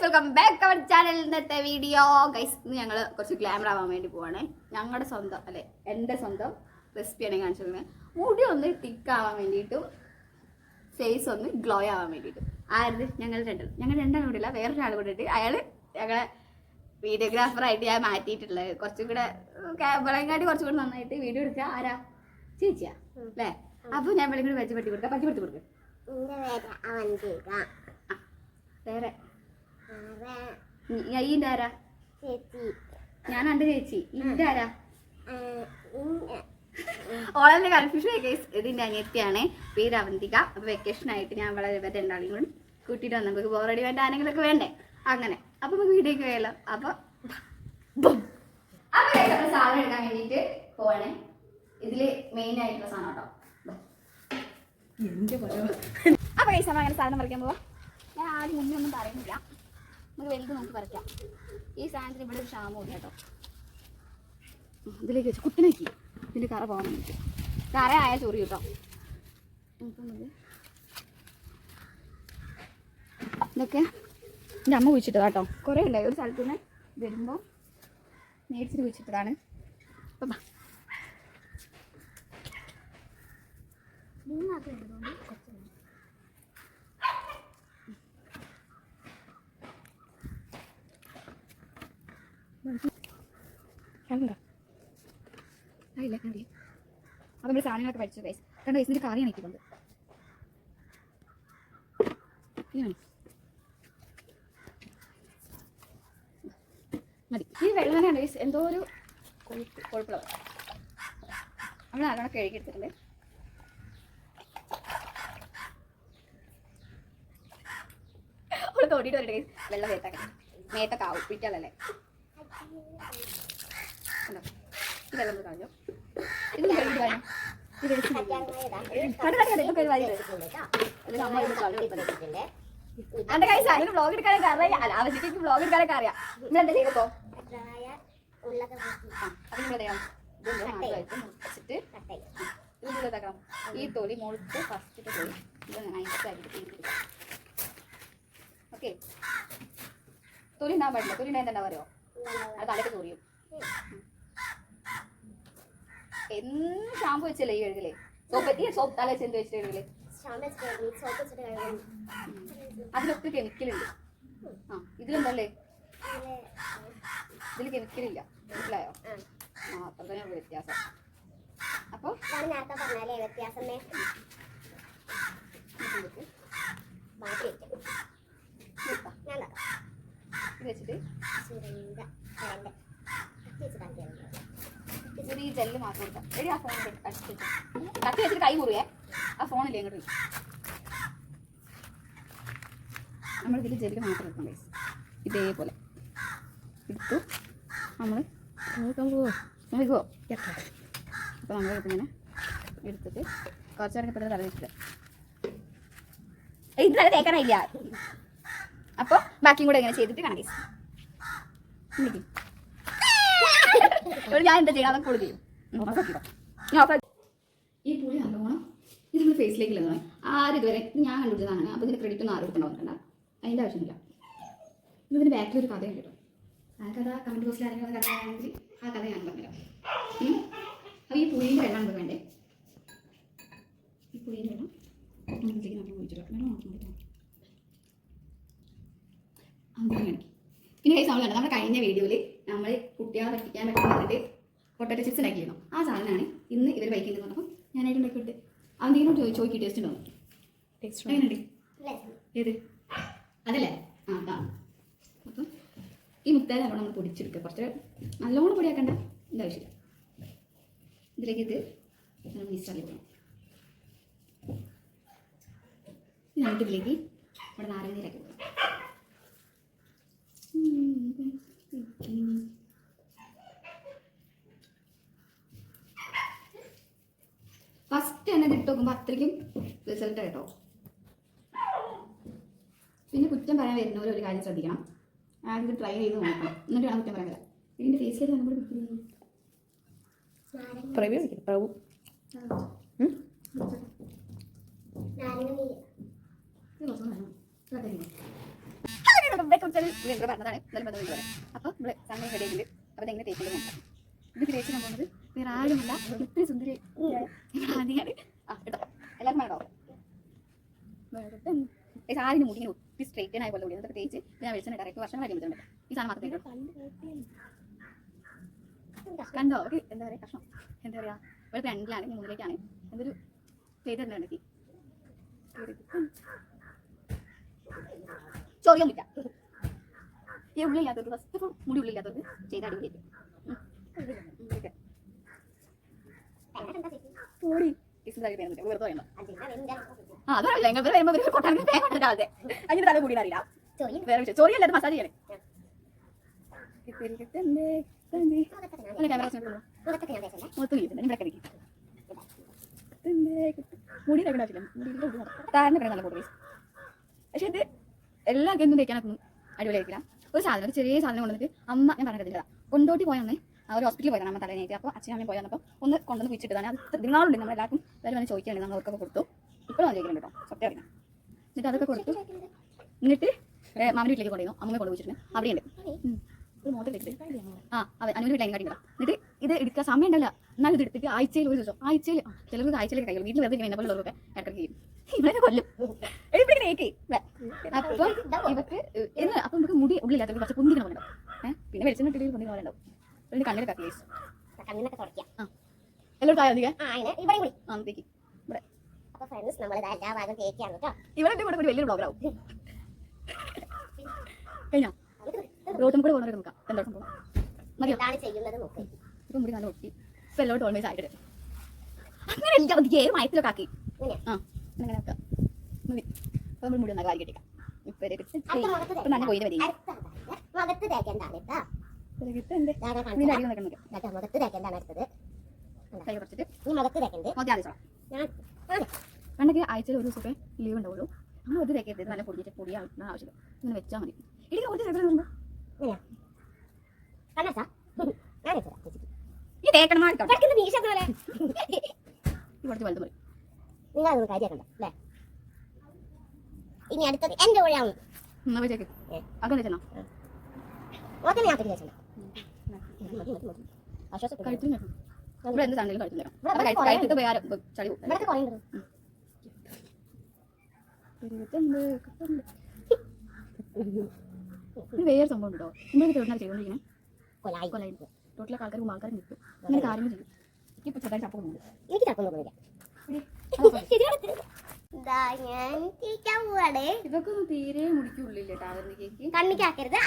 Welcome back our channel. ഇന്നത്തെ video guys, ഇന്ന് ഞങ്ങൾ കുറച്ച് ഗ്ലാമർ ആവാൻ വേണ്ടി പോവാണ്. ഞങ്ങളുടെ സ്വന്തം അല്ലെ എൻ്റെ സ്വന്തം റെസിപ്പിയാണ് കാണിച്ചിരുന്നത്. മുടി ഒന്ന് തിക്കാവാൻ വേണ്ടിയിട്ടും ഫേസ് ഒന്ന് ഗ്ലോ ആവാൻ വേണ്ടിയിട്ടും. ആയത് ഞങ്ങൾ രണ്ടാളും കൂടെ ഇല്ല, വേറൊരാൾ കൂടെ ഇട്ട് അയാൾ ഞങ്ങളെ വീഡിയോഗ്രാഫറായിട്ട് ഞാൻ മാറ്റിയിട്ടുള്ളത്. കുറച്ചും കൂടെ ക്യാമറങ്ങാട്ടി കുറച്ചും കൂടെ നന്നായിട്ട് വീഡിയോ എടുക്കുക. ആരാ? ചേച്ചിയാ അല്ലേ? അപ്പോൾ ഞാൻ വെള്ളം കൂടി പരിചയപ്പെടുത്തി കൊടുക്കുക. വേറെ ഈൻ്റെ ആരാ? ഞാൻ എൻ്റെ ചേച്ചി. ഇതിൻ്റെ ആരാ? ഓളെ കൺഫ്യൂഷൻ ആയി ഗൈസ്. ഇതിൻ്റെ അനിയത്തിയാണ്, പേര് അവന്തിക. അപ്പോൾ വെക്കേഷനായിട്ട് ഞാൻ വളരെ രണ്ടാളെയും കൂടി കൂട്ടിയിട്ട് വന്നു. നമുക്ക് ബോറടി വേണ്ട ആരെങ്കിലുമൊക്കെ വേണ്ടേ? അങ്ങനെ അപ്പോൾ നമുക്ക് വീഡിയോക്ക് പോയാലോ. അപ്പോൾ നമ്മൾ സാധനം എടുക്കാൻ വേണ്ടിയിട്ട് പോവാണേ. ഇതിൽ മെയിൻ ആയിട്ടുള്ള സാധനം കേട്ടോ. അപ്പോൾ ഗൈസ് നമ്മൾ അങ്ങനെ സാധനം പറിക്കാൻ പോവാം. ഞാൻ ആദ്യം മുന്നേ ഒന്നും പറയുന്നില്ല, നമുക്ക് വലുത് നോക്കി പറിക്കാം. ഈ സാധനത്തിന് ഇവിടെ ഒരു ക്ഷാമം കേട്ടോ. ഇതിലേക്ക് വെച്ച് കുത്തിനേക്കി ഇതിൻ്റെ കറ പോകാൻ വേണ്ടിയിട്ട്. കറ ആയാൽ ചൊറി കേട്ടോ. ഇതൊക്കെ എൻ്റെ അമ്മ കുഴിച്ചിട്ടതാ കേട്ടോ. കുറേ ഉണ്ടായി. ഒരു സ്ഥലത്ത് നിന്ന് വരുമ്പോൾ മേടിച്ചിട്ട് കുഴിച്ചിട്ടതാണ്. അപ്പം കണ്ടോ? അറിയില്ല കറി. അപ്പം നമ്മൾ സാധനങ്ങളൊക്കെ പഠിച്ചു ഗൈസ്. കണ്ട ഗൈസ്, ഇതിൻ്റെ കറിയാണ് എനിക്കുണ്ട്. മതി. ഈ വെള്ളം തന്നെയാണ് ഗൈസ്. എന്തോ ഒരു കൊഴുപ്പുള്ള നമ്മൾ നല്ലോണം കഴുകിയെടുത്തിട്ടുണ്ട്. തോട്ടിട്ട് വരട്ടെ ഗൈസ്. വെള്ളം വേത്താക്കണം. മേത്തൊക്കെ ആവും പിറ്റാലല്ലേ. ഈ വെള്ളം കളഞ്ഞോ. ഇത് കഴുകിട്ട് കളഞ്ഞോ. എന്റെ കൈ സാധനം വ്ളോഗ് എടുക്കാനൊക്കെ അറിയാം. അല്ല, ആവശ്യത്തേക്ക് വ്ളോഗ് എടുക്കാനൊക്കെ അറിയാം. നിങ്ങളെന്താ ചെയ്തപ്പോ വെച്ചിട്ട് ഈ തൊലി മുഴുത്ത് ഫസ്റ്റ് തൊലി ഇത് നൈസായിട്ട് ഓക്കെ. തൊലി ഉണ്ടാകാൻ പാടില്ല. തൊലി ഉണ്ടായി എന്താ പറയുമോ? അത് തലക്ക് തൊറിയും. എന്ത് ഷാമ്പു വെച്ചല്ലേ ഈ കഴുകലേ? സോപ്പ് തല വെച്ച് എന്ത് വെച്ചിട്ട് കഴുകലേ? അതിലൊക്കെ കെമിക്കലുണ്ട്. ആ, ഇതിലെന്തല്ലേ? ഇതിൽ കെമിക്കലില്ല. മനസ്സിലായോ? ആ, അത്ര തന്നെ ഉള്ളു വ്യത്യാസം. അപ്പോൾ വ്യത്യാസമേ ഇത് വെച്ചിട്ട് ഈ ജെല്ല് മാത്രം കൊടുക്കാം. എടി ആ ഫോൺ അടിച്ചിട്ട് കത്തി വെച്ചിട്ട് കൈ മുറിയേ. ആ ഫോണില്ലേ അങ്ങോട്ട് നമ്മളിതിൽ ജെല്ല് മാത്രം എടുക്കാം ഗൈസ്. ഇതേപോലെ എടുത്തു നമ്മൾ നോക്കുമോ. അപ്പോൾ നമ്മളിങ്ങനെ എടുത്തിട്ട് കുറച്ച് നേരം ഇപ്പോൾ തല വെച്ചിട്ട് ഇത് തല തേക്കാനായില്ല. അപ്പോൾ ബാക്കിയും കൂടെ ഇങ്ങനെ ചെയ്തിട്ട് കാണാം ഗൈസ്. ഞാൻ എന്താ ചെയ്യണം അതൊക്കെ കൊടുക്കും. ഈ പുളി നല്ലോണം ഇത് നമ്മൾ ഫേസിലേക്ക് ഇല്ലെന്ന് ആരും ഇതുവരെ ഞാൻ കണ്ടുപിടിച്ചതാണ്. അപ്പോൾ ഇതിന് ക്രെഡിറ്റ് ഒന്നും ആരും എടുക്കണ്ട. അതിൻ്റെ ആവശ്യമില്ല. ഇതിന് ബാക്കിലൊരു കഥയുണ്ട് കേട്ടോ. ആ കഥ കമൻറ്റ് ബോക്സിൽ ആരെങ്കിലും കഥ ആണെങ്കിൽ ആ കഥ ഞാൻ പറഞ്ഞുതരാം. അപ്പോൾ ഈ പുളിൻ്റെ വെള്ളം നമുക്ക് വേണ്ടേ. ഈ പുളിൻ്റെ വെള്ളം നമ്മളിലേക്ക് നമ്മൾ ഒഴിച്ചിട്ട് വെള്ളം നോക്കുന്നുണ്ട്. അങ്ങനെ പിന്നെ കൈസ് നമ്മൾ നമ്മുടെ കഴിഞ്ഞ വീഡിയോയിൽ നമ്മൾ കുട്ടികളെ പറ്റിക്കാൻ പറ്റുന്ന പറഞ്ഞിട്ട് പൊട്ടാറ്റോ ചിപ്സ് ഉണ്ടാക്കിയിരുന്നു. ആ സാധനമാണ് ഇന്ന് ഇവർ വൈക്കുന്നത് പറഞ്ഞപ്പോൾ ഞാനായിട്ട് ഉണ്ടാക്കിയിട്ട് അവന്തെങ്കിലും ചോദിക്കും ടേസ്റ്റ് ഉണ്ടോ? ടേസ്റ്റ് എങ്ങനെയുണ്ട്? ഏത് അതല്ലേ? ആ അതാണ്. അപ്പം ഈ മുത്തായി നല്ലോണം നമ്മൾ പൊടിച്ചെടുക്കുക. കുറച്ച് നല്ലോണം പൊടിയാക്കണ്ട, ഇതിൻ്റെ ആവശ്യമില്ല. ഇതിലേക്ക് ഇത് നമ്മൾ മിക്സാക്കി പോകണം. എന്നിട്ട് ഇതിലേക്ക് നമ്മുടെ നാരങ്ങ നീരാക്കി കൊടുക്കണം. ഫസ്റ്റ് തന്നെ ഇട്ട് നോക്കുമ്പോൾ അത്രയ്ക്കും റിസൾട്ട് കേട്ടോ. പിന്നെ കുറ്റം പറയാൻ വരുന്നവർ ഒരു കാര്യം ശ്രദ്ധിക്കണം. ആദ്യം ട്രൈ ചെയ്ത് നോക്കണം, എന്നിട്ട് വേണം കുറ്റം പറയാൻ വരാം. ഇതിൻ്റെ ഫേസിലേക്ക് നമ്മൾ പറഞ്ഞതാണ് അപ്പൊ നമ്മള് സമയം റെഡി ആയിട്ടുണ്ട്. അപ്പൊ എങ്ങനെ തേക്കുന്നത് നോക്കാം. ഇത് തേച്ച് ഞാൻ പോകുന്നത് വേറെ ആരുമല്ല, ഇത്രയും സുന്ദരി ആദ്യമാണ്. എല്ലാവർക്കും വേണോ? ആദ്യം മുടി ഒത്തിരി സ്ട്രൈറ്റൻ ആയ പോലെ കൂടി അതൊക്കെ തേച്ച് ഞാൻ വിളിച്ചിട്ട് ഡയറക്റ്റ് വർഷം വരെ വിളിച്ചിട്ടുണ്ട്. ഈ സാധനം മാത്രമേ കണ്ടോ? ഒരു എന്താ പറയുക കഷ്ണം എന്താ പറയുക ഇവിടെ 2-ലാണ് 3-ലേക്കാണ് എന്തൊരു ചെയ്തിട്ടുണ്ടെങ്കിൽ ചോറിയൊന്നുമില്ല. ഈ ഉള്ളില്ലാത്തവർക്ക് ഫസ്റ്റ് ഓഫ് ഓൾ മുടി ഉള്ളില്ലാത്തവർക്ക് ചെയ്ത അടിപൊളിയായിരിക്കും. വെറുതെ വേണ്ട. ആ അതല്ല നിങ്ങൾ വരുമ്പോൾ കൊട്ടാണെങ്കിൽ തേങ്ങ കൊണ്ടിട്ടാതെ അതിന് തല കൂടി അറിയില്ല. വേറെ വിഷയം ചോറിയല്ലാതെ മസാജ് ചെയ്യണേ. മുടി താരനെ നല്ല കൂടുതൽ. പക്ഷെ ഇത് എല്ലാ ഗെയിമും തേക്കാനൊന്നും അടിപൊളിയായിരിക്കില്ല. ഒരു സാധനം ഒരു ചെറിയ സാധനം കൊണ്ടുവന്നിട്ട് അമ്മ ഞാൻ പറഞ്ഞിട്ടില്ല കൊണ്ടോട്ടി പോയാന്ന് ഒരു ഹോസ്പിറ്റലിൽ പോയതാണ് അമ്മ തലേനായിട്ട്. അപ്പോൾ അച്ഛനും അമ്മയും പോയപ്പോൾ ഒന്ന് കൊണ്ടുവന്ന് കുഴിച്ചിട്ടതാണ്. അത് ദിനാളുണ്ട് നമ്മൾ എല്ലാവർക്കും എല്ലാവരും വന്ന് ചോദിക്കുകയാണ്. നമ്മൾ അവർക്കൊക്കെ കൊടുത്തു. ഇപ്പോഴും ഞാൻ ചോദിക്കുന്നുണ്ട് കേട്ടോ സത്യം അറിയാം. എന്നിട്ട് അതൊക്കെ കൊടുത്തു. എന്നിട്ട് മാമിൻ്റെ വീട്ടിലേക്ക് കൊണ്ടുവന്നു. അമ്മയെ കൊണ്ട് വെച്ചിട്ടുണ്ട്. അവിടെയുണ്ട് ഒരു മോട്ടർ വെച്ചിട്ട് അവൻ അനുവിന് വീട്ടിൽ കാട്ടില്ല. എന്നിട്ട് ഇത് എടുക്കാൻ സമയം ഉണ്ടല്ല. എന്നാലും ഇത് എടുത്തിട്ട് ആഴ്ചയിൽ ഒരു ദിവസം ചിലർക്ക് ആഴ്ചയിലേക്ക് കഴിയും. വീട്ടിൽ വെറുതെ എന്നെ പോലുള്ളവരൊക്കെ ഇടയ്ക്ക് ചെയ്യും. ഇവിടെ കൊല്ലും എഴുപ്പിടിക്കണേക്ക്. അപ്പം ഇവർക്ക് അപ്പം നമുക്ക് മുടി ഉള്ളില്ലാത്ത കുറച്ച് പൊന്തിക്കണം ഉണ്ടാവും. പിന്നെ വെളിച്ചെണ്ണിട്ട് പൊന്തിക്കണം ഉണ്ടാവും. പിന്നെ കണ്ണിൽ കത്തി കണ്ണിനൊക്കെ തുടയ്ക്കാം. എല്ലാവരും താഴെ അധികം ഇവിടെ ഇവിടെ ഒരു വലിയൊരു ബ്ലോഗറാവും. കഴിഞ്ഞാ റോട്ടും കൂടെ പോകുന്നവരെ നോക്കാം. എന്താ സംഭവം ഇപ്പം മുടി നല്ല ഒട്ടി ഇപ്പം എല്ലാം ഓൾവേസ് ആയിട്ട് അങ്ങനെ എല്ലാം ഏത് മയത്തിലൊക്കെ ആക്കി അങ്ങനെ ആക്കാം മതി. അപ്പം നമ്മൾ മുടി നല്ല കാര്യം കെട്ടിക്കാം. ഇപ്പം നല്ല കൊയ്ത് വരിക പണ്ടൊക്കെ ആഴ്ചയിൽ ഒരു ദിവസമൊക്കെ ലീവ് ഉണ്ടാവുള്ളൂ. നമ്മൾ ഒരു തേക്കരുത്. നല്ല പൊടിച്ചിട്ട് പൊടിയാവുന്ന ആവശ്യമില്ല. ഇങ്ങനെ വെച്ചാൽ മതി. എനിക്ക് കുറച്ച് ഈ തേക്കണം കുറച്ച് വലുത് മതി. നിങ്ങളതൊന്നും കാര്യമാക്കണ്ട അല്ലേ? ഇനി അടുത്തത് എന്റെ ഒഴിയാവും. അങ്ങനെ ചെന്നോ കഴുത്തിന് ഇവിടെ എന്ത് സാധനം കഴുത്തില്ല. കഴുത്ത് ചളി വേറെ സംഭവം ഉണ്ടോ? നിങ്ങൾക്ക് തൊഴിലാളി ചെയ്തുകൊണ്ടിരിക്കുന്നത് കൊലായി തൊട്ടിലൊക്കെ ആൾക്കാരും കിട്ടും. അങ്ങനെ കാര്യങ്ങൾ ചെയ്യും. ഇപ്പൊ ചെറുതായിട്ട് ചപ്പൊന്നുണ്ട്. എനിക്ക് ചപ്പൊന്നുമില്ല. ഇതൊക്കെ ഒന്നും തീരെ മുടിക്കുള്ളില്ല കേക്ക് കണ്ണിക്കാക്കരുത്.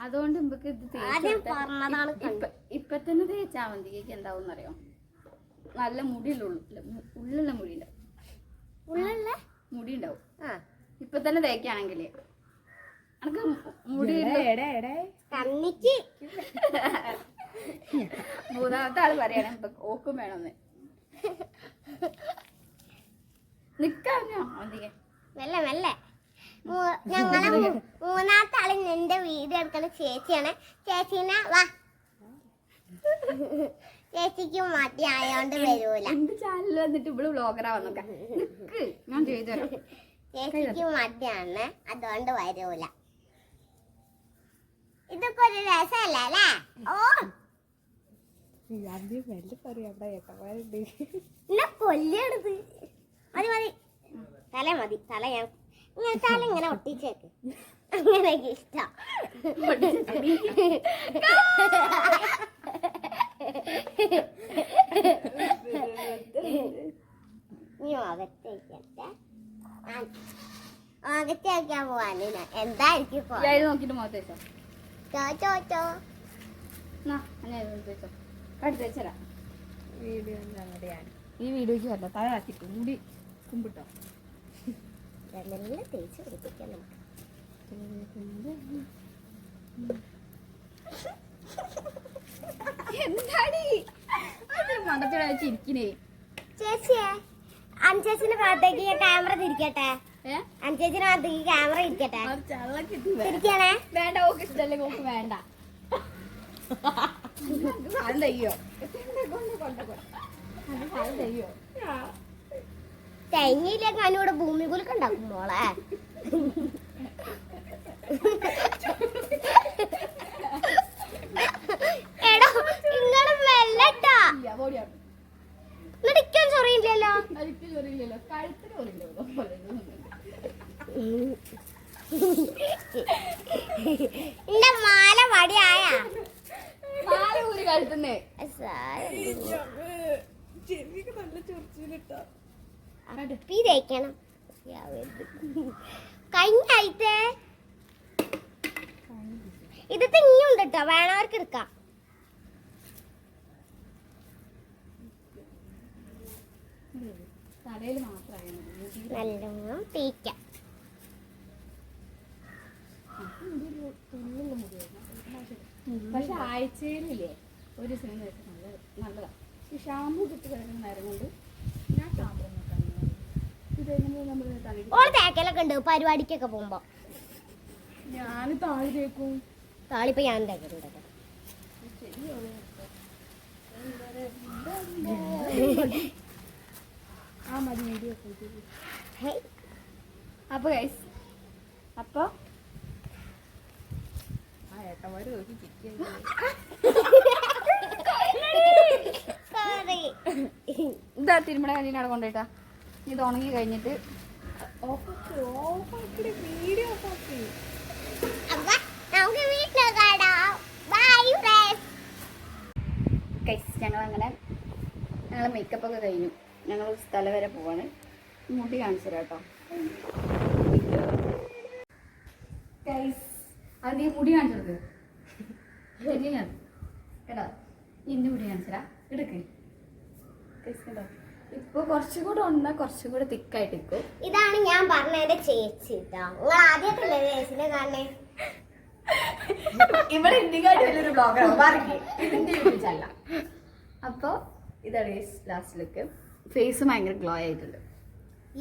അതുകൊണ്ട് നമുക്ക് ഇത് ഇപ്പൊ തന്നെ തേച്ചാ മതി. കേക്ക് എന്താവും അറിയോ? നല്ല മുടിയുള്ള ഉള്ളിലുള്ള മുടി ഉണ്ടാവും. ഇപ്പൊ തന്നെ തേക്കാണെങ്കിലേ അനക്ക് മുടി കണ്ണിക്ക് മൂന്നാമത്തെ ആള് പറയണേ ഇപ്പൊ ഓക്കും വേണമെന്ന് നിക്കാഞ്ഞോ അധികെ മെല്ലെ മെല്ലെ. ഞങ്ങളെ മൂന്നാമത്തെ ആള് എന്റെ വീഡിയോ എടുക്കുന്ന ചേച്ചിയാണ്. ചേച്ചീനെ വാ. ചേച്ചിക്ക് മടി ആയോണ്ട് വരൂല. എന്റെ ചാനലിൽ വന്നിട്ട് ഇവിടെ വ്ളോഗറാ വന്നൊക്കെ ഞാൻ ചെയ്തു. ചേച്ചിക്ക് മടിയാണ് അതുകൊണ്ട് വരൂല. ഇതൊക്കെ ഒരു രസമല്ല അല്ലേ? ഓ കൊല്ലണത് മതി മതി. തല മതി. തല ഇങ്ങനെ ഒട്ടിച്ചേക്ക്. അങ്ങനെയൊക്കെ ഇഷ്ടം. അകത്തേക്കാൻ പോവാന് എന്തായിരിക്കും നോക്കിട്ട് മുഖത്ത് വെച്ചോ. ഈ വീഡിയോക്ക് വല്ല തയ്യാറാക്കിട്ട് കൂടി കുമ്പിട്ടോ തേച്ച് പിടിപ്പിക്കാം നമുക്ക്. എന്താടി മണ്ടത്തിരിക്കണേ ചേച്ചിയെ അഞ്ചേച്ചിന്റെ ഭാഗത്തേക്ക് ക്യാമറ തിരിക്കട്ടെ. അഞ്ചേച്ചിന്റെ ഭാഗത്തേക്ക് ക്യാമറ ഇരിക്കട്ടെ. തിരിക്കണേ. വേണ്ട ഓക്ക് ഇഷ്ടല്ലേ? ഓക്ക് വേണ്ട. തെങ്ങിയിലേക്ക് അതിനൂടെ ഭൂമി കുലുക്കുണ്ടാക്കും മോളെ. എടാ നിങ്ങള് വെല്ലട്ടാ ഇല്ല ബോഡിയാണ് ഇടിക്കാൻ ചൊറിയില്ലല്ലോ. അരിക്ക് ചൊറിയില്ലല്ലോ കഴുത്തിന് ചൊറിയില്ലല്ലോ എന്റെ മാല വടിയായ നാല് കൂരി കഴുത്തുന്നേ അപ്പി തേക്കണം. കഴിഞ്ഞായിട്ടേ ഇത് തിങ്ങിയുണ്ട് കേട്ടോ, വേണവർക്ക് എടുക്കാം. തലയിൽ മാത്രമായാൽ മതി നല്ലോണം തേക്കാം. പക്ഷെ ആഴ്ചയിലില്ലേ ഒരു ദിവസം വെച്ചാൽ നല്ലതാണ്. ഈ ഷാമ്പു കിട്ടി കിടക്കുന്ന നേരം കൊണ്ട് ഞാൻ ഷാമ്പു ഇതെങ്ങനെ നമ്മൾ തലയിൽ ഓള് തേക്കലൊക്കെ ഉണ്ട് പരിപാടിക്കൊക്കെ പോകുമ്പോ. ഞാൻ താഴെ തേക്കും. താളിപ്പോ ഞാൻ തേക്കലുണ്ട്. ആ മതി വീഡിയോ ഹേയ്, അപ്പൊ ഗൈസ് അപ്പൊ ഏട്ടന്മാര് നോക്കി sorry. ഇതാ തിരുമണ കഞ്ഞിനാണ് കൊണ്ടുപോയിട്ടാ. ഇത് ഉണങ്ങി കഴിഞ്ഞിട്ട് വീഡിയോ അപ്പൊ നമുക്ക് വീട്ടിൽ കാണാം. Bye friends. ഗൈസ് ഞങ്ങളെ മേക്കപ്പ് ഒക്കെ കഴിഞ്ഞു. ഞങ്ങൾ സ്ഥലം വരെ പോവാണ്. മുടി കാണിച്ചു തരാം കേട്ടോ ഗൈസ്. അത് നീ മുടി കാണിച്ചെടുക്ക് ശരിയാണ് കേട്ടോ. ഇന്റെ മുടി കാണിച്ചരാ എടുക്ക് ഗൈസ് കേട്ടോ. ഇപ്പൊ കുറച്ചും കൂടെ ഉണ്ട്, കുറച്ചും കൂടെ തിക്കായിട്ട് നിൽക്കും. ഇതാണ് ഞാൻ പറഞ്ഞ എന്റെ ചേച്ചി കേട്ടോ. നിങ്ങൾ ആദ്യമായിട്ടല്ലേ ചേച്ചിനെ കാണണേ? ഇവിടെ ഇന്ത്യക്കായിട്ട് വലിയൊരു ബ്ലോഗറാണ് ഇതിന്റെ യൂട്യൂബല്ല. അപ്പൊ ഇതാണ് ഗൈസ് ലാസ്റ്റ് ലുക്ക്. ഫേസ് ഭയങ്കര ഗ്ലോ ആയിട്ടുണ്ട്.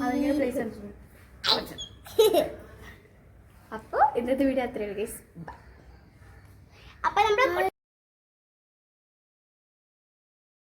അതിങ്ങനെ ഫേസ് അപ്പൊ ഇന്നത്തെ വീഡിയോ അത്രയുള്ളൂ ഗൈസ്. അപ്പൊ നമ്മള്